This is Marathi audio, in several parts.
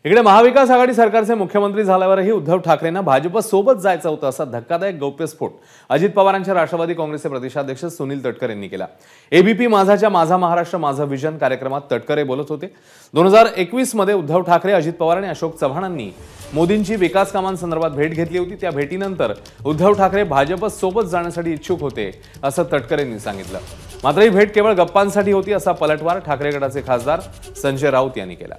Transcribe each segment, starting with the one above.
इकडे महाविकास आघाडी सरकारचे मुख्यमंत्री झाल्यावरही उद्धव ठाकरेंना भाजप सोबत जायचं होतं असा धक्कादायक गौप्यस्फोट अजित पवारांच्या राष्ट्रवादी काँग्रेसचे प्रदेशाध्यक्ष सुनील तटकरे यांनी केला। एबीपी माझाच्या माझा महाराष्ट्र माझा विजन कार्यक्रमात तटकरे बोलत होते। 2021 मध्ये उद्धव ठाकरे, अजित पवार आणि अशोक चव्हाणांनी मोदींची विकास कामांसंदर्भात भेट घेतली होती। त्या भेटीनंतर उद्धव ठाकरे भाजप सोबत जाण्यासाठी इच्छुक होते असं तटकरेंनी सांगितलं। मात्र ही भेट केवळ गप्पांसाठी होती असा पलटवार ठाकरे गटाचे खासदार संजय राऊत यांनी केला।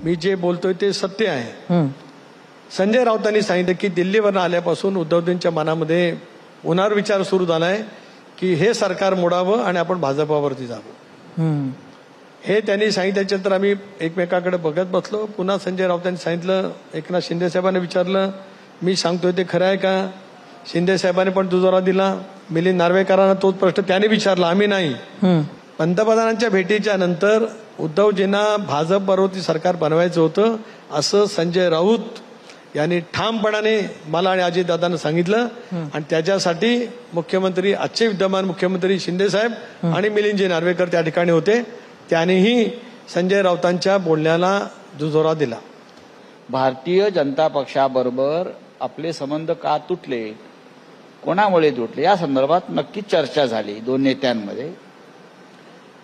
मी जे बोलतोय ते सत्य आहे। संजय राऊतांनी सांगितलं की दिल्लीवरून आल्यापासून उद्धवजींच्या मनामध्ये पुनर्विचार सुरू झालाय की हे सरकार मोडावं आणि आपण भाजपावरती जावं। हे त्यांनी सांगितल्यानंतर आम्ही एकमेकाकडे बघत बसलो। पुन्हा संजय राऊतांनी सांगितलं, एकनाथ शिंदे साहेबांनी विचारलं, मी सांगतोय ते खरं आहे का? शिंदे साहेबांनी पण दुजोरा दिला। मिलिंद नार्वेकरांना तोच प्रश्न त्याने विचारला, आम्ही नाही। पंतप्रधानांच्या भेटीच्या नंतर उद्धवजींना भाजप बरोबरती सरकार बनवायचं होतं असं संजय राऊत यांनी ठामपणाने मला आणि अजितदादांना सांगितलं। आणि त्याच्यासाठी मुख्यमंत्री, आजचे विद्यमान मुख्यमंत्री शिंदे साहेब आणि मिलिंदजी नार्वेकर त्या ठिकाणी होते। त्यानेही संजय राऊतांच्या बोलण्याला दुजोरा दिला। भारतीय जनता पक्षाबरोबर आपले संबंध का तुटले, कोणामुळे तुटले या संदर्भात नक्कीच चर्चा झाली दोन नेत्यांमध्ये।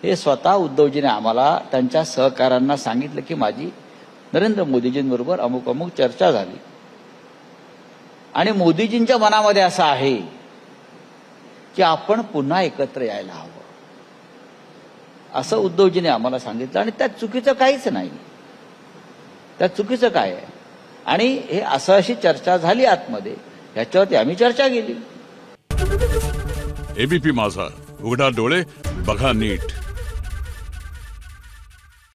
हे स्वतः उद्धवजीने आम्हाला त्यांच्या सहकाऱ्यांना सांगितलं की माझी नरेंद्र मोदीजींबरोबर अमुक अमुक चर्चा झाली आणि मोदीजींच्या मनामध्ये असं आहे की आपण पुन्हा एकत्र यायला हवं असं उद्धवजीने आम्हाला सांगितलं। आणि त्यात चुकीचं काहीच नाही, त्यात चुकीचं काय आहे? आणि हे असं अशी चर्चा झाली आतमध्ये, ह्याच्यावरती आम्ही चर्चा केली। एबीपी माझा, उघडा डोळे बघा नीट।